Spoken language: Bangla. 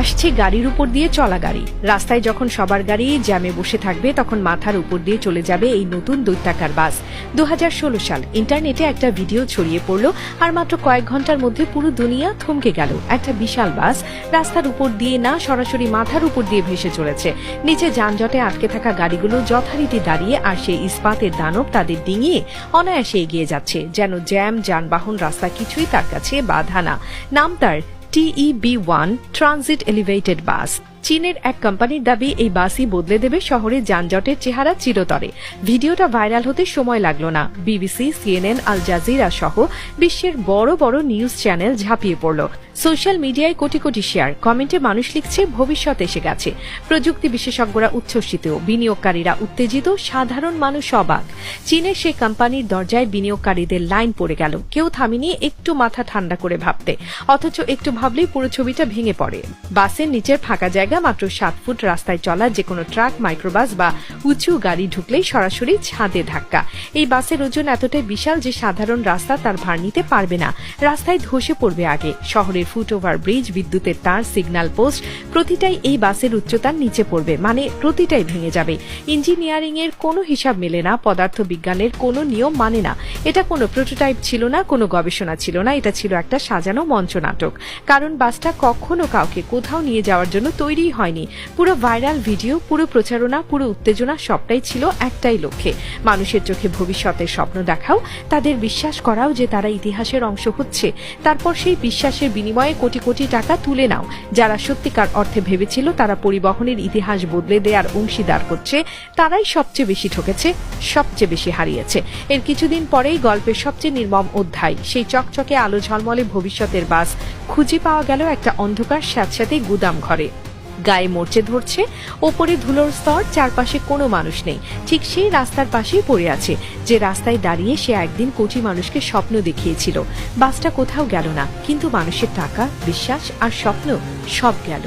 আসছে গাড়ির উপর দিয়ে চলা গাড়ি। রাস্তায় যখন সবার গাড়ি জ্যামে বসে থাকবে তখন মাথার উপর দিয়ে চলে যাবে এই নতুন দৈত্যাকার বাস। 2016 সাল ইন্টারনেটে একটা ভিডিও ছড়িয়ে পড়ল, আর মাত্র কয়েক ঘন্টার মধ্যে পুরো দুনিয়া থমকে গেল। একটা বিশাল বাস রাস্তার উপর দিয়ে না, সরাসরি মাথার উপর দিয়ে ভেসে চলেছে। নিচে যানজটে আটকে থাকা গাড়িগুলো যথারীতি দাঁড়িয়ে, আর সেই ইস্পাতের দানব তাদের ডিঙিয়ে অনায়াসে এগিয়ে যাচ্ছে, যেন জ্যাম, যানবাহন, রাস্তা কিছুই তার কাছে বাধা না। নাম তার TEB1 ট্রানজিট এলিভেটেড বাস। চীনের এক কোম্পানির দাবি এই বাসই বদলে দেবে শহরের যানজটের চেহারা চিরতরে। ভিডিওটা ভাইরাল হতে সময় লাগলো না। BBC, CNN, আল জাজিরা সহ বিশ্বের বড় বড় নিউজ চ্যানেল ঝাঁপিয়ে পড়ল। সোশ্যাল মিডিয়ায় কোটি কোটি শেয়ার, কমেন্টে মানুষ লিখছে ভবিষ্যৎ এসে গেছে। প্রযুক্তি বিশেষজ্ঞরা উচ্ছ্বসিত, বিনিয়োগকারীরা উত্তেজিত, সাধারণ মানুষ অবাক। চীনের সেই কোম্পানির দরজায় বিনিয়োগকারীদের লাইন পড়ে গেল। কেউ থামেনি একটু মাথা ঠান্ডা করে ভাবতে, অথচ একটু ভাবলেই পুরো ছবিটা ভেঙে পড়ে। বাসের নিচের ফাঁকা জায়গা মাত্র 7 ফুট। রাস্তায় চলা যে কোনো ট্রাক, মাইক্রোবাস বা উঁচু গাড়ি ঢুকলেই সরাসরি ছাদে ধাক্কা। এই বাসের ওজন এতটাই বিশাল যে সাধারণ রাস্তা তার ভার নিতে পারবে না। রাস্তায় ধসে পড়বে আগে। শহরের ফুটওভার ব্রিজ, বিদ্যুতের তার, সিগন্যাল পোস্ট প্রতিটাই এই বাসের উচ্চতার নিচে পড়বে, মানে প্রতিটাই ভেঙে যাবে। ইঞ্জিনিয়ারিং এর কোনো হিসাব মেলে না, পদার্থবিজ্ঞানের কোনো নিয়ম মানে না। এটা কোনো প্রোটোটাইপ ছিল না, কোনো গবেষণা ছিল না, এটা ছিল একটা সাজানো মঞ্চনাটক। কারণ বাসটা কখনো কাউকে কোথাও নিয়ে যাওয়ার জন্য তৈরি হয়নি। পুরো ভাইরাল ভিডিও, পুরো প্রচারণা, পুরো উত্তেজনা সবটাই ছিল একটাই লক্ষ্যে, মানুষের চোখে ভবিষ্যতের স্বপ্ন দেখাও, তাদের বিশ্বাস করাও যে তারা ইতিহাসের অংশ হচ্ছে। তারপর সেই বিশ্বাসের বিনিময়ে কোটি কোটি টাকা তুলে নাও। যারা সত্যিকার অর্থে ভেবেছিল তারা পরিবহনের ইতিহাস বদলে দেওয়ার অংশীদার হচ্ছে, তারাই সবচেয়ে বেশি ঠকেছে, সবচেয়ে বেশি হারিয়েছে। এর কিছুদিন পরেই গল্পের সবচেয়ে নির্মম অধ্যায়, সেই চকচকে আলো ঝলমলে ভবিষ্যতের বাস খুঁজে পাওয়া গেল একটা অন্ধকার স্যাঁতস্যাঁতে গুদাম ঘরে। গায়ে মরচে ধরছে, ওপরে ধুলোর স্তর, চারপাশে কোনো মানুষ নেই। ঠিক সেই রাস্তার পাশেই পড়ে আছে যে রাস্তায় দাঁড়িয়ে সে একদিন কোটি মানুষকে স্বপ্ন দেখিয়েছিল। বাসটা কোথাও গেল না, কিন্তু মানুষের টাকা, বিশ্বাস আর স্বপ্ন সব গেল।